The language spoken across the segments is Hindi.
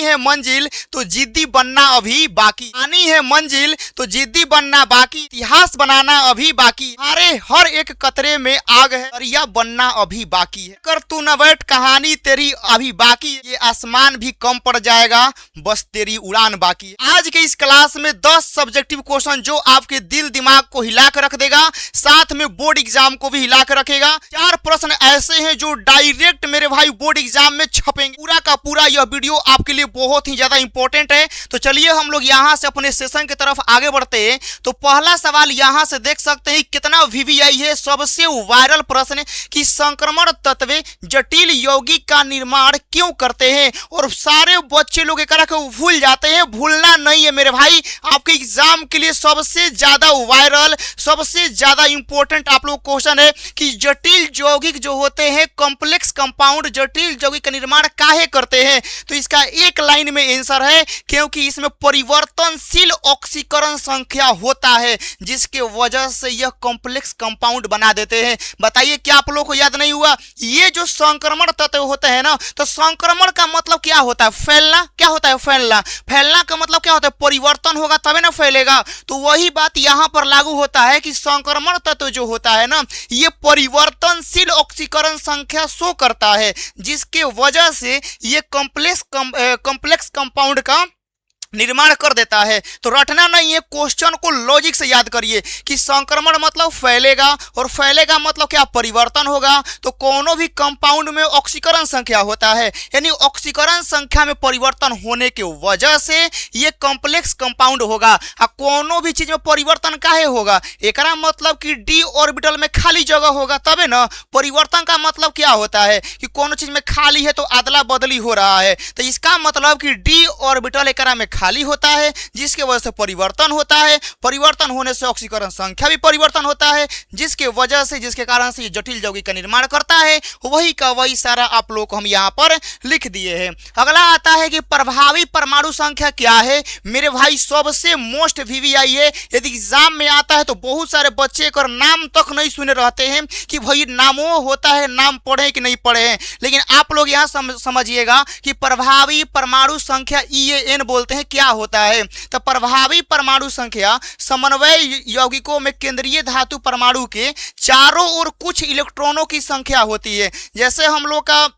आनी है मंजिल तो जिद्दी बनना अभी बाकी, आनी है मंजिल तो जिद्दी बनना बाकी, इतिहास बनाना अभी बाकी, अरे हर एक कतरे में आग है, दरिया बनना अभी बाकी है, कर तू न बैठ कहानी तेरी अभी बाकी, ये आसमान भी कम पड़ जाएगा बस तेरी उड़ान बाकी है। आज के इस क्लास में 10 सब्जेक्टिव क्वेश्चन जो आपके दिल दिमाग को हिला कर रख देगा, साथ में बोर्ड एग्जाम को भी हिला कर रखेगा। 4 प्रश्न ऐसे हैं जो डायरेक्ट मेरे भाई बोर्ड एग्जाम में छपेंगे। पूरा का पूरा यह वीडियो आपके लिए बहुत ही ज्यादा इंपॉर्टेंट है। तो चलिए हम लोग यहाँ से अपने सेशन की तरफ आगे बढ़ते हैं। तो पहला सवाल यहाँ से देख सकते हैं कितना वीवीआई है। सबसे वायरल प्रश्न कि संक्रमण तत्व जटिल यौगिक का निर्माण क्यों करते हैं, और सारे बच्चे लोग एक भूल जाते हैं। भूलना नहीं है मेरे भाई, आपके एग्जाम के लिए सबसे ज्यादा वायरल, सबसे ज्यादा इंपॉर्टेंट आप लोग क्वेश्चन है कि जटिल यौगिक जो होते हैं, कॉम्प्लेक्स कंपाउंड, जटिल यौगिक का निर्माण काहे करते हैं। तो इसका एक लाइन में आंसर है क्योंकि इसमें परिवर्तनशील ऑक्सीकरण संख्या होता है, जिसके वजह से यह कॉम्प्लेक्स कंपाउंड बना देते हैं। बताइए क्या आप लोगों को याद नहीं हुआ? ये जो संक्रमण तत्व होते हैं ना, तो संक्रमण का मतलब क्या होता है? फैलना। क्या होता है? फैलना। फैलना का मतलब क्या होता है? परिवर्तन होगा तभी ना फैलेगा। तो वही बात यहां पर लागू होता है कि संक्रमण तत्व जो होता है ना, ये परिवर्तनशील ऑक्सीकरण संख्या शो करता है, जिसके वजह से ये कॉम्प्लेक्स कंपाउंड का निर्माण कर देता है। तो रटना नहीं है, क्वेश्चन को लॉजिक से याद करिए कि संक्रमण मतलब फैलेगा, और फैलेगा मतलब क्या? परिवर्तन होगा। तो कोनो भी कंपाउंड में ऑक्सीकरण संख्या होता है, यानी ऑक्सीकरण संख्या में परिवर्तन होने की वजह से ये कॉम्प्लेक्स कंपाउंड होगा। कोनो भी चीज में परिवर्तन काहे होगा? एकरा मतलब कि डी ऑर्बिटल में खाली जगह होगा तबे ना। परिवर्तन का मतलब क्या होता है कि कोनो चीज में खाली है तो अदला बदली हो रहा है। तो इसका मतलब कि डी ऑर्बिटल एकरा में खाली होता है, जिसके वजह से परिवर्तन होता है। परिवर्तन होने से ऑक्सीकरण संख्या भी परिवर्तन होता है, जिसके वजह से, जिसके कारण से ये जटिल यौगिक का निर्माण करता है। वही का वही सारा आप लोग को हम यहाँ पर लिख दिए हैं। अगला आता है कि प्रभावी परमाणु संख्या क्या है। मेरे भाई सबसे मोस्ट वीवीआई है। यदि एग्जाम में आता है तो बहुत सारे बच्चे का नाम तक नहीं सुने रहते हैं कि भाई नामों होता है, नाम पढ़े कि नहीं पढ़े हैं। लेकिन आप लोग यहाँ समझिएगा कि प्रभावी परमाणु संख्या EAN बोलते हैं, क्या होता है। तो प्रभावी परमाणु संख्या समन्वय यौगिकों में केंद्रीय धातु परमाणु के चारों ओर कुछ इलेक्ट्रॉनों की संख्या होती है। जैसे हम लोग का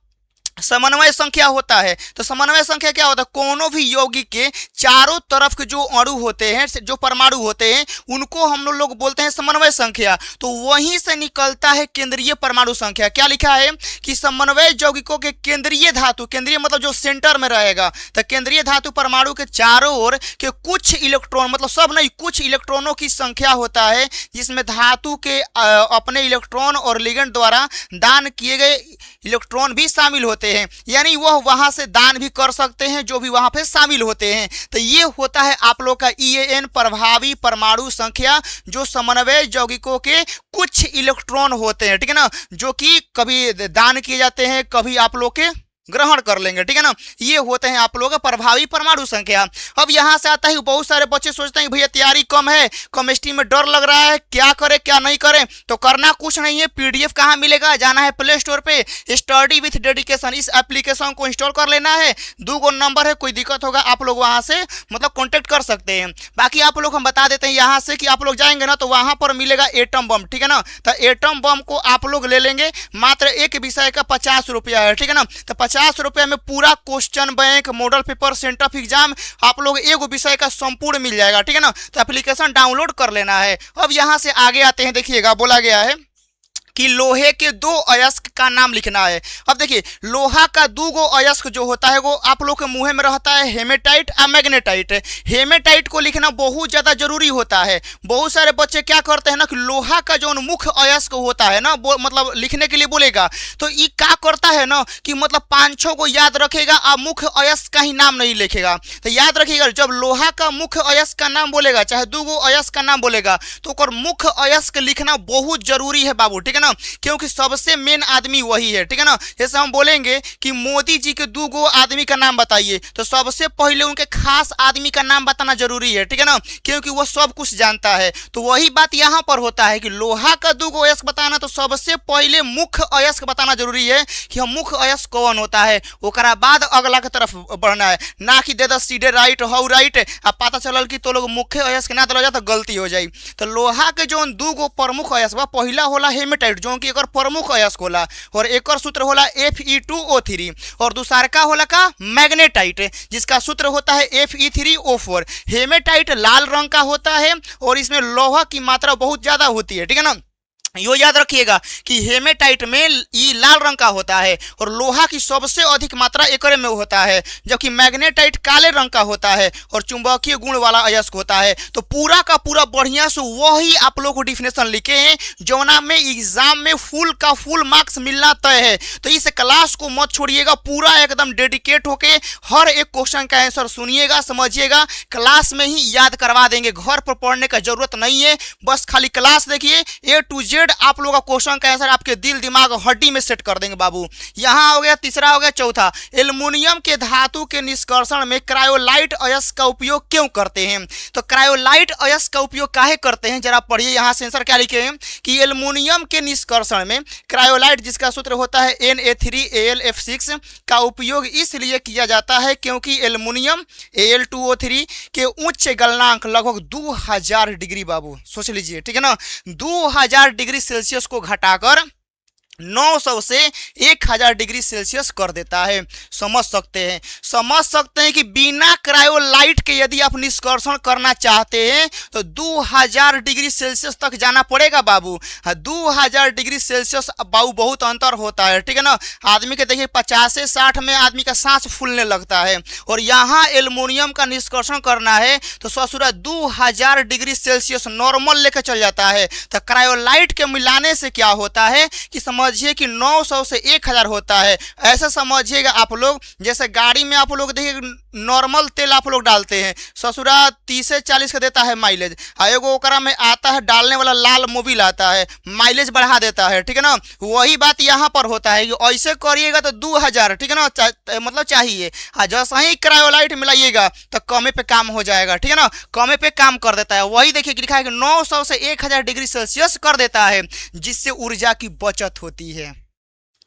समन्वय संख्या होता है, तो समन्वय संख्या क्या होता है? कोनो भी यौगिक के चारों तरफ के जो अणु होते हैं, जो परमाणु होते हैं, उनको हम लोग बोलते हैं समन्वय संख्या। तो वहीं से निकलता है केंद्रीय परमाणु संख्या। क्या लिखा है कि समन्वय यौगिकों के केंद्रीय धातु, केंद्रीय मतलब जो सेंटर में रहेगा, तो केंद्रीय धातु परमाणु के चारों ओर के कुछ इलेक्ट्रॉन, मतलब सब नहीं, कुछ इलेक्ट्रॉनों की संख्या होता है, जिसमें धातु के अपने इलेक्ट्रॉन और लिगेंड द्वारा दान किए गए इलेक्ट्रॉन भी शामिल होते हैं, यानी वह वहां से दान भी कर सकते हैं जो भी वहां पे शामिल होते हैं। तो ये होता है आप लोग का EAN, प्रभावी परमाणु संख्या, जो समन्वय यौगिकों के कुछ इलेक्ट्रॉन होते हैं, ठीक है ना, जो कि कभी दान किए जाते हैं, कभी आप लोग के ग्रहण कर लेंगे, ठीक है ना। ये होते हैं आप लोगों का प्रभावी परमाणु संख्या। अब यहाँ से आता है बहुत सारे बच्चे सोचते हैं भैया तैयारी कम है, केमिस्ट्री में डर लग रहा है, क्या करें क्या नहीं करें। तो करना कुछ नहीं है, PDF कहाँ मिलेगा? जाना है प्ले स्टोर पे, स्टडी विथ डेडिकेशन, इस एप्लीकेशन को इंस्टॉल कर लेना है। 2 नंबर है, कोई दिक्कत होगा आप लोग वहाँ से मतलब कॉन्टेक्ट कर सकते हैं। बाकी आप लोग हम बता देते हैं यहाँ से कि आप लोग जाएंगे ना तो वहाँ पर मिलेगा एटम बम, ठीक है ना। तो एटम बम को आप लोग ले लेंगे, मात्र एक विषय का 50 रुपया है, ठीक है ना। तो 50 रुपये में पूरा question bank, model paper, centre of exam आप लोग एक विषय का संपूर्ण मिल जाएगा, ठीक है ना। तो एप्लीकेशन डाउनलोड कर लेना है। अब यहाँ से आगे आते हैं, देखिएगा बोला गया है कि लोहे के 2 अयस्क का नाम लिखना है। अब देखिए लोहा का 2 अयस्क जो होता है वो आप लोग के मुंह में रहता है हेमेटाइट और मैग्नेटाइट। हेमेटाइट को लिखना बहुत ज्यादा जरूरी होता है। बहुत सारे बच्चे क्या करते हैं ना कि लोहा का जो मुख्य अयस्क होता है ना, मतलब लिखने के लिए बोलेगा तो ये क्या करता है ना कि मतलब 5-6 को याद रखेगा और मुख्य अयस्क का ही नाम नहीं लिखेगा। तो याद रखिएगा जब लोहा का मुख्य अयस्क का नाम बोलेगा, चाहे 2 अयस्क का नाम बोलेगा, तो मुख्य अयस्क लिखना बहुत जरूरी है बाबू, ठीक है। ना, क्योंकि सबसे मेन आदमी वही है, ठीक है ना। जैसे हम बोलेंगे कि मोदी जी के 2 आदमी का नाम बताइए, तो सबसे पहले उनके खास आदमी का नाम बताना जरूरी है, ठीक है ना, क्योंकि वो सब कुछ जानता है। तो वही बात यहाँ पर होता है कि लोहा का 2 अयस्क बताना, तो सबसे पहले मुख्य अयस्क बताना जरूरी है कि हम मुख्य अयस्क कौन होता है, ओकरा बाद अगला के तरफ बढ़ना है, ना कि दे द सीधे राइट हाउ राइट अब पता चलल कि तो लोग मुख्य अयस्क ना दिया तो गलती हो जाई। तो लोहा के जो 2 प्रमुख अयस्क बा, पहला होला हेमेटाइट जो कि एकर प्रमुख अयस्क होला और एकर सूत्र होला Fe2O3 और दूसरा का होला का मैग्नेटाइट जिसका सूत्र होता है Fe3O4। हेमेटाइट लाल रंग का होता है और इसमें लोहा की मात्रा बहुत ज्यादा होती है, ठीक है ना। यो याद रखिएगा कि हेमेटाइट में ई लाल रंग का होता है और लोहा की सबसे अधिक मात्रा एकरे में होता है, जबकि मैग्नेटाइट काले रंग का होता है और चुंबकीय गुण वाला अयस्क होता है। तो पूरा का पूरा बढ़िया से वही आप लोग को डिफिनेशन लिखे हैं जौना में एग्जाम में फुल का फुल मार्क्स मिलना तय है। तो इस क्लास को मत छोड़िएगा, पूरा एकदम डेडिकेट होके हर एक क्वेश्चन का आंसर सुनिएगा, समझिएगा, क्लास में ही याद करवा देंगे, घर पर पढ़ने का जरूरत नहीं है। बस खाली क्लास देखिए, A to Z आप लोगों का क्वेश्चन का आंसर आपके दिल दिमाग हड्डी में सेट कर देंगे बाबू। यहां हो गया तीसरा, हो गया चौथा, एल्युमिनियम के धातु के निष्कर्षण में क्रायोलाइट अयस्क का उपयोग क्यों करते हैं। तो क्रायोलाइट अयस्क का उपयोग काहे करते हैं, जरा पढ़िए। यहां से आंसर क्या लिखे हैं कि एल्युमिनियम के निष्कर्षण में क्रायोलाइट जिसका सूत्र होता है Na3AlF6 का उपयोग इसलिए किया जाता है क्योंकि एल्युमिनियम Al2O3 के उच्च गलनांक लगभग 2000 डिग्री बाबू सोच लीजिए, ठीक है ना, 2000 डिग्री सेल्सियस को घटाकर 900 से 1000 डिग्री सेल्सियस कर देता है। समझ सकते हैं कि बिना क्रायोलाइट के यदि आप निष्कर्षण करना चाहते हैं तो 2000 डिग्री सेल्सियस तक जाना पड़ेगा बाबू। 2000 डिग्री सेल्सियस बाबू बहुत अंतर होता है, ठीक है ना। आदमी के देखिए 50 से 60 में आदमी का सांस फूलने लगता है और यहाँ एल्युमिनियम का निष्कर्षण करना है तो ससुरा 2000 डिग्री सेल्सियस नॉर्मल लेकर चल जाता है। तो क्रायोलाइट के मिलाने से क्या होता है कि समझिए कि 900 से 1000 होता है। ऐसा समझिएगा आप लोग, जैसे गाड़ी में आप लोग देखिए नॉर्मल तेल आप लोग डालते हैं, ससुरा 30 से 40 का देता है माइलेज, एगो ओकरा में आता है डालने वाला लाल मोबिल आता है, माइलेज बढ़ा देता है, ठीक है ना। वही बात यहाँ पर होता है कि ऐसे करिएगा तो 2000, ठीक है ना, मतलब चाहिए, जैसा ही क्रायोलाइट मिलाइएगा तो कमे पे काम हो जाएगा, ठीक है ना, कमे पे काम कर देता है। वही देखिए लिखा है कि 900 से 1000 डिग्री सेल्सियस कर देता है जिससे ऊर्जा की बचत होती है।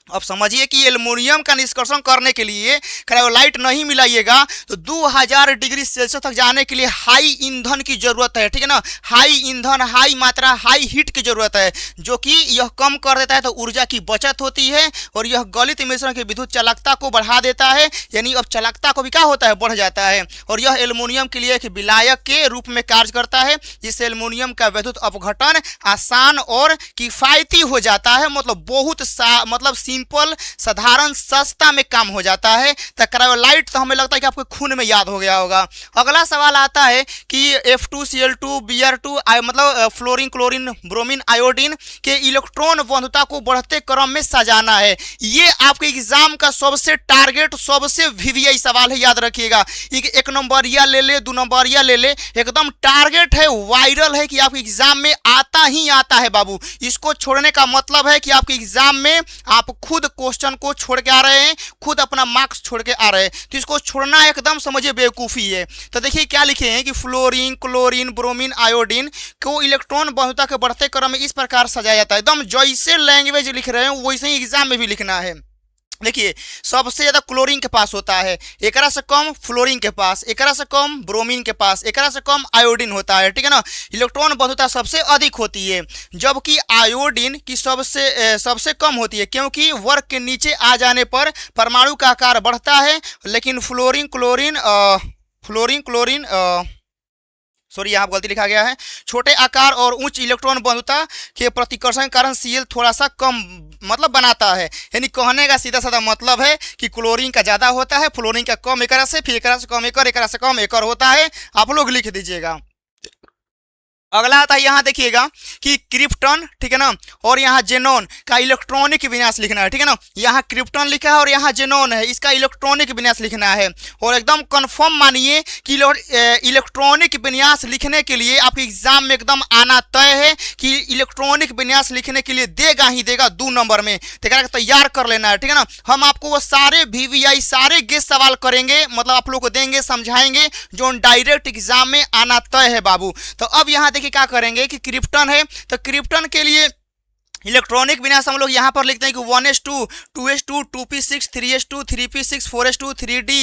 अब समझिए कि एल्युमिनियम का निष्कर्षण करने के लिए क्रायोलाइट नहीं मिलाइएगा तो 2000 डिग्री सेल्सियस तक जाने के लिए हाई ईंधन की जरूरत है, ठीक है ना, हाई ईंधन, हाई मात्रा, हाई हीट की जरूरत है, जो कि यह कम कर देता है तो ऊर्जा की बचत होती है और यह गलित मिश्रण की विद्युत चालकता को बढ़ा देता है, यानी अब चालकता को भी क्या होता है, बढ़ जाता है और यह एल्युमिनियम के लिए एक विलायक के रूप में कार्य करता है जिससे एल्युमिनियम का विद्युत अपघटन आसान और किफायती हो जाता है, मतलब बहुत मतलब सिंपल, साधारण, सस्ता में काम हो जाता है। तो क्रायोलाइट तो हमें लगता है कि आपको खून में याद हो गया होगा। अगला सवाल आता है कि F2Cl2 Br2 मतलब फ्लोरीन, क्लोरीन, ब्रोमीन, आयोडीन के इलेक्ट्रॉन बंधुता को बढ़ते क्रम में सजाना है। ये आपके एग्जाम का सबसे टारगेट, सबसे VVI सवाल है, याद रखिएगा। 1 नंबरिया ले ले, 2 नंबरिया ले ले, एकदम टारगेट है, वायरल है कि आपके एग्जाम में आता ही आता है बाबू। इसको छोड़ने का मतलब है कि आपके एग्जाम में आप खुद क्वेश्चन को छोड़ के आ रहे हैं, खुद अपना मार्क्स छोड़ के आ रहे हैं, तो इसको छोड़ना एकदम समझिए बेवकूफ़ी है। तो देखिए क्या लिखे हैं कि फ्लोरीन, क्लोरीन, ब्रोमीन, आयोडीन को इलेक्ट्रॉन बंधुता के बढ़ते क्रम में इस प्रकार सजाया जाता है। एकदम जैसे लैंग्वेज लिख रहे हैं वैसे ही एग्जाम में भी लिखना है। देखिए सबसे ज्यादा क्लोरीन के पास होता है, एकरा से कम फ्लोरीन के पास, एकरा से कम ब्रोमीन के पास, एकरा से कम आयोडीन होता है, ठीक है ना। इलेक्ट्रॉन बंधुता सबसे अधिक होती है जबकि आयोडीन की सबसे कम होती है, क्योंकि वर्ग के नीचे आ जाने पर परमाणु का आकार बढ़ता है, लेकिन फ्लोरीन, क्लोरीन सॉरी यहाँ गलती लिखा गया है, छोटे आकार और उच्च इलेक्ट्रॉन बंधुता के प्रतिकर्षण के कारण Cl थोड़ा सा कम मतलब बनाता है। यानी कहने का सीधा साधा मतलब है कि क्लोरीन का ज़्यादा होता है, फ्लोरीन का कम, एकरा से, फिर एकरा से कम एकर, एकरा से कम एकर होता है। आप लोग लिख दीजिएगा। अगला आता है यहाँ देखिएगा कि क्रिप्टन, ठीक है ना, और यहाँ जेनोन का इलेक्ट्रॉनिक विन्यास लिखना है, ठीक है ना। यहाँ क्रिप्टन लिखा है और यहाँ जेनोन है, इसका इलेक्ट्रॉनिक विन्यास लिखना है। और एकदम कंफर्म मानिए कि इलेक्ट्रॉनिक विन्यास लिखने के लिए आपके एग्जाम में एकदम आना तय है कि इलेक्ट्रॉनिक विन्यास लिखने के लिए देगा ही देगा 2 नंबर में, तैयार कर लेना है, ठीक है ना। हम आपको वो सारे VVI सारे गेस सवाल करेंगे, मतलब आप लोग को देंगे, समझाएंगे, जो डायरेक्ट एग्जाम में आना तय है बाबू। तो अब यहाँ देखिए क्या करेंगे कि क्रिप्टन है, तो क्रिप्टन के लिए इलेक्ट्रॉनिक विन्यास हम लोग यहाँ पर लिखते हैं कि 1s2 2s2 2p6 3s2 3p6 4s2 3d,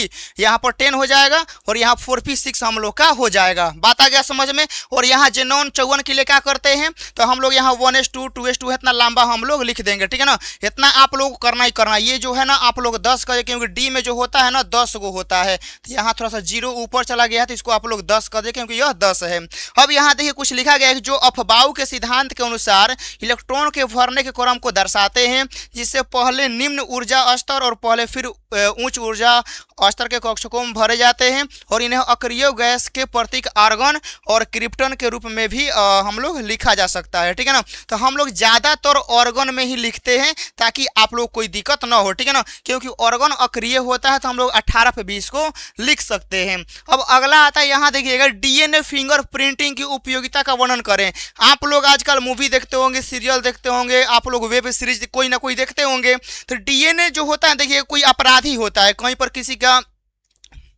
यहाँ पर 10 हो जाएगा और यहाँ 4p6 हम लोग का हो जाएगा। बात आ गया समझ में। और यहाँ जेनोन 54 के लिए क्या करते हैं, तो हम लोग यहाँ 1s2 2s2 इतना लंबा हम लोग लिख देंगे, ठीक है ना। इतना आप लोग करना ही करना, ये जो है ना आप लोग 10 करें, क्योंकि डी में जो होता है ना 10 गो होता है, तो यहाँ थोड़ा सा 0 ऊपर चला गया है, तो इसको आप लोग 10 कर दें क्योंकि यह 10 है। अब यहाँ देखिए कुछ लिखा गया है जो अफबाउ के सिद्धांत के अनुसार इलेक्ट्रॉन के भरने के क्रम को दर्शाते हैं, जिससे पहले निम्न ऊर्जा स्तर और पहले फिर उच्च ऊर्जा स्तर के कक्षकों में भरे जाते हैं, और इन्हें अक्रिय गैस के प्रतीक आर्गन और क्रिप्टन के रूप में भी हम लोग लिखा जा सकता है, ठीक है ना। तो हम लोग ज़्यादातर ऑर्गन में ही लिखते हैं ताकि आप लोग कोई दिक्कत ना हो, ठीक है ना, क्योंकि ऑर्गन अक्रिय होता है तो हम लोग 18 पे 20 को लिख सकते हैं। अब अगला आता है यहाँ देखिएगा DNA फिंगर प्रिंटिंग की उपयोगिता का वर्णन करें। आप लोग आजकल मूवी देखते होंगे, सीरियल देखते होंगे, आप लोग वेब सीरीज कोई ना कोई देखते होंगे, तो DNA जो होता है देखिए कोई अपराधी होता है, कहीं पर किसी का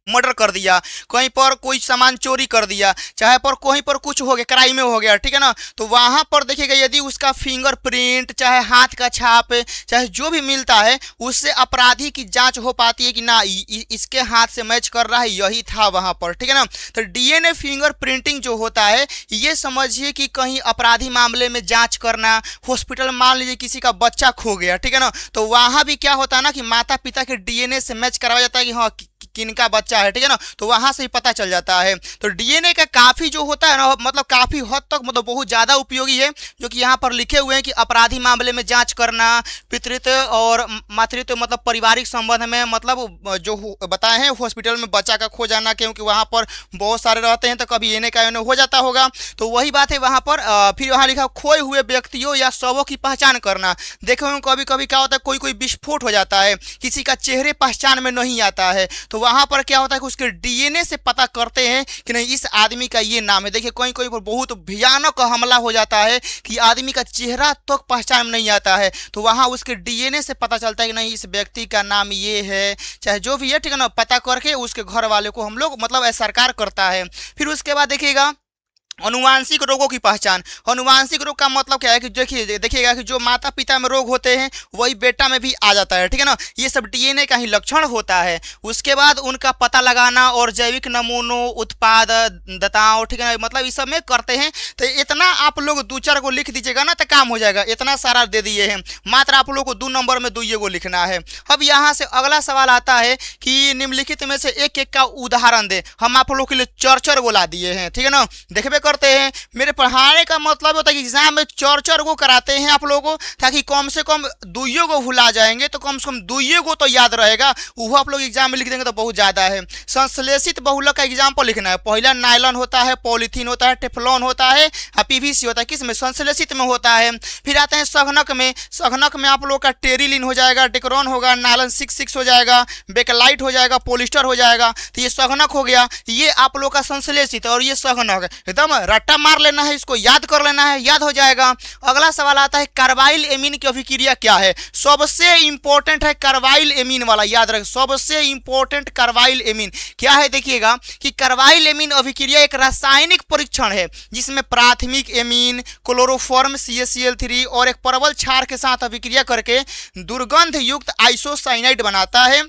मर्डर कर दिया, कहीं पर कोई सामान चोरी कर दिया, चाहे पर कहीं पर कुछ हो गया, क्राइम हो गया, ठीक है ना, तो वहां पर देखिएगा यदि उसका फिंगरप्रिंट चाहे हाथ का छाप चाहे जो भी मिलता है, उससे अपराधी की जांच हो पाती है कि ना इसके हाथ से मैच कर रहा है, यही था वहां पर, ठीक है ना। तो DNA फिंगर प्रिंटिंग जो होता है, ये समझिए कि कहीं अपराधी मामले में जांच करना, हॉस्पिटल मान लीजिए किसी का बच्चा खो गया, ठीक है ना, तो वहां भी क्या होता है ना कि माता पिता के DNA से मैच करवाया जाता है कि हाँ किनका बच्चा है, ठीक है ना, तो वहां से ही पता चल जाता है। तो DNA का काफी जो होता है ना, मतलब काफी हद तक मतलब बहुत ज्यादा उपयोगी है, जो कि यहाँ पर लिखे हुए हैं कि अपराधी मामले में जांच करना, पितृत्व और मातृत्व मतलब पारिवारिक संबंध में, मतलब जो बताए हैं हॉस्पिटल में बच्चा का खो जाना, क्योंकि वहां पर बहुत सारे रहते हैं तो कभी DNA का हो जाता होगा, तो वही बात है वहां पर। फिर वहां लिखा खोए हुए व्यक्तियों या शवों की पहचान करना। देखो कभी कभी क्या होता है, कोई कोई विस्फोट हो जाता है, किसी का चेहरे पहचान में नहीं आता है, तो वहां पर क्या होता है कि उसके DNA से पता करते हैं कि नहीं इस आदमी का ये नाम है। देखिए कोई कोई पर बहुत भयानक हमला हो जाता है कि आदमी का चेहरा तो पहचान में नहीं आता है, तो वहां उसके DNA से पता चलता है कि नहीं इस व्यक्ति का नाम ये है, चाहे जो भी है, ठीक है ना, पता करके उसके घर वाले को हम लोग मतलब सरकार करता है। फिर उसके बाद देखिएगा अनुवांशिक रोगों की पहचान। अनुवांशिक रोग का मतलब क्या है कि देखिएगा कि जो माता पिता में रोग होते हैं वही बेटा में भी आ जाता है, ठीक है ना, ये सब DNA का ही लक्षण होता है। उसके बाद उनका पता लगाना और जैविक नमूनों उत्पादताओं, ठीक है ना, मतलब इस सब में करते हैं। तो इतना आप लोग 2-4 को लिख दीजिएगा ना तो काम हो जाएगा, इतना सारा दे दिए हैं, मात्र आप लोग को 2 नंबर में 2 को लिखना है। अब यहाँ से अगला सवाल आता है कि निम्नलिखित में से एक एक का उदाहरण दे। हम आप लोग के लिए 4 को ला दिए हैं, ठीक है ना, देखबे करते हैं। मेरे पढ़ाने का मतलब होता है कि एग्जाम में 4 को कराते हैं आप लोगों को, ताकि कम से कम 2 को भुला जाएंगे तो कम से कम 2 को तो याद रहेगा, वो आप लोग एग्जाम में लिख देंगे तो बहुत ज्यादा है। संश्लेषित बहुलक का एग्जाम्पल लिखना है। पहला नायलॉन होता है, पॉलीथीन होता है, टेफ्लॉन होता है, PVC होता है, किस में संश्लेषित में होता है। फिर आते हैं संघनक में। संघनक में आप लोग का टेरिलिन हो जाएगा, डेक्रोन होगा, नायलॉन 6 हो जाएगा, बेकलाइट हो जाएगा, पॉलिस्टर हो जाएगा, तो ये संघनक हो गया। ये आप लोग का संश्लेषित और ये संघनक, एकदम रट्टा मार लेना है, इसको याद कर लेना है, याद हो जाएगा। अगला सवाल आता है कार्बाइल एमीन की अभिक्रिया क्या है। सबसे इंपॉर्टेंट है कार्बाइल एमीन वाला, याद रखें, सबसे इंपॉर्टेंट कार्बाइल एमीन क्या है। देखिएगा कि कार्बाइल एमीन अभिक्रिया एक रासायनिक परीक्षण है जिसमें प्राथमिक एमीन क्लोरोफॉर्म CaCl3 और एक परवल क्षार के साथ अभिक्रिया करके दुर्गंध युक्त आइसोसाइनाइड बनाता है,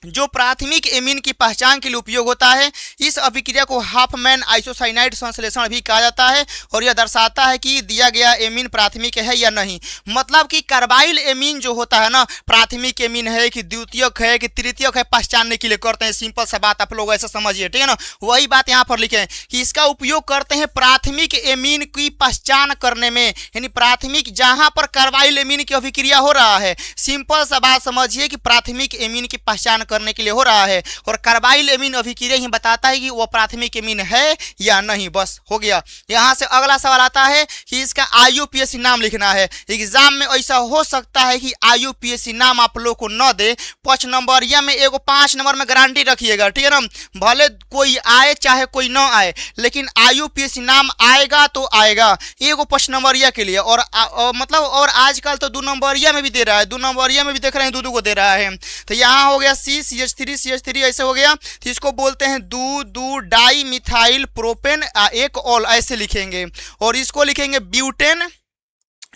जो प्राथमिक एमीन की पहचान के लिए उपयोग होता है। इस अभिक्रिया को हाफमैन आइसोसाइनाइड संश्लेषण भी कहा जाता है और यह दर्शाता है कि दिया गया एमीन प्राथमिक है या नहीं। मतलब कि कार्बाइल एमीन जो होता है ना, प्राथमिक एमीन है कि द्वितीयक है कि तृतीयक है, पहचानने के लिए करते हैं। सिंपल सा बात आप लोग ऐसा समझिए, ठीक है ना। वही बात यहाँ पर लिखे कि इसका उपयोग करते हैं प्राथमिक एमीन की पहचान करने में, यानी प्राथमिक जहां पर कार्बाइल एमीन की अभिक्रिया हो रहा है, सिंपल सा बात समझिए कि प्राथमिक एमीन की पहचान करने के लिए हो रहा है। और कार्बाइल एमीन अभिक्रिया ही बताता है कि वो प्राथमिक एमीन है या नहीं। बस हो गया। यहाँ से अगला सवाल आता है कि इसका IUPAC नाम लिखना है। एग्जाम में ऐसा हो सकता है कि IUPAC नाम आप लोग को न दे। 5 नंबर या में एगो 5 नंबर में गारंटी रखिएगा, ठीक है ना। भले कोई आए चाहे कोई न आए, लेकिन IUPAC नाम आएगा तो आएगा एगो 5 नंबरिया के लिए। और मतलब और आजकल तो 2 नंबरिया में भी दे रहा है, 2 नंबरिया में भी देख रहे हैं 2 को दे रहा है। तो यहाँ हो गया CH3 ऐसे हो गया। तो इसको बोलते हैं दू डाई मिथाइल प्रोपेन एक ऑल ऐसे लिखेंगे। और इसको लिखेंगे ब्यूटेन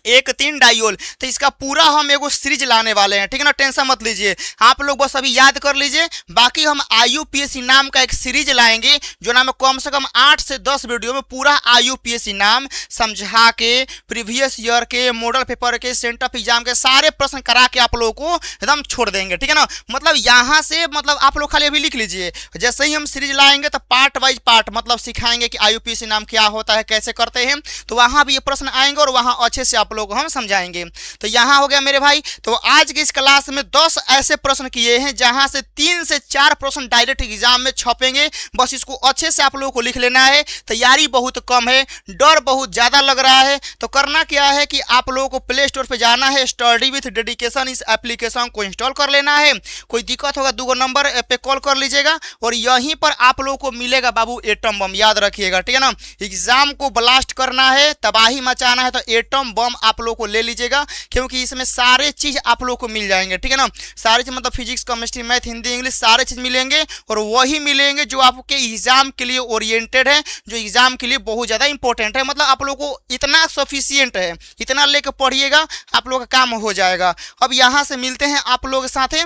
1,3 डाइओल। तो इसका पूरा हम एगो सीरीज लाने वाले हैं, ठीक है ना। टेंशन मत लीजिए, आप लोग बस अभी याद कर लीजिए। बाकी हम IUPAC नाम का एक सीरीज लाएंगे जो नाम कम से कम 8 से 10 वीडियो में पूरा IUPAC नाम समझा के प्रीवियस ईयर के मॉडल पेपर के सेंटर ऑफ एग्जाम के सारे प्रश्न करा के आप लोगों को एकदम छोड़ देंगे, ठीक है ना। मतलब यहाँ से मतलब आप लोग खाली अभी लिख लीजिए। जैसे ही हम सीरीज लाएंगे तो पार्ट वाइज पार्ट मतलब सिखाएंगे कि IUPAC नाम क्या होता है, कैसे करते हैं। तो वहाँ भी ये प्रश्न आएंगे और वहाँ अच्छे से आप लोग हम समझाएंगे। तो यहाँ हो गया मेरे भाई। तो आज की इस क्लास में 10 ऐसे प्रश्न किए हैं जहां से 3 से 4 प्रश्न डायरेक्ट एग्जाम में छपेंगे। बस इसको अच्छे से आप लोगों को लिख लेना है। तैयारी बहुत कम है, डर बहुत ज्यादा लग रहा है। तो करना क्या है कि आप लोगों को प्ले स्टोर पे जाना है, स्टडी विथ डेडिकेशन इस एप्लीकेशन को इंस्टॉल कर लेना है। कोई दिक्कत होगा 2 नंबर पे कॉल कर लीजिएगा और यहीं पर आप लोगों को मिलेगा बाबू एटम बम, याद रखिएगा, ठीक है ना। एग्जाम को ब्लास्ट करना है, तबाही मचाना है, तो एटम बम आप लोग को ले लीजिएगा, क्योंकि इसमें सारे चीज आप लोग को मिल जाएंगे, ठीक है ना। सारे चीज मतलब physics, chemistry, math, Hindi, English सारे चीज मिलेंगे। और वही मिलेंगे जो आपके एग्जाम के लिए ओरिएंटेड है, जो एग्जाम के लिए बहुत ज्यादा इंपॉर्टेंट है। मतलब आप लोग को इतना सफिशियंट है, इतना लेकर पढ़िएगा, आप लोग का काम हो जाएगा। अब यहाँ से मिलते हैं आप लोग के साथ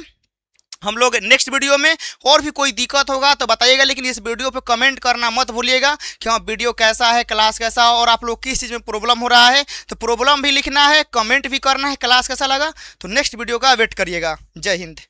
हम लोग नेक्स्ट वीडियो में। और भी कोई दिक्कत होगा तो बताइएगा, लेकिन इस वीडियो पे कमेंट करना मत भूलिएगा कि हाँ वीडियो कैसा है, क्लास कैसा है, और आप लोग किस चीज़ में प्रॉब्लम हो रहा है। तो प्रॉब्लम भी लिखना है, कमेंट भी करना है, क्लास कैसा लगा। तो नेक्स्ट वीडियो का वेट करिएगा। जय हिंद।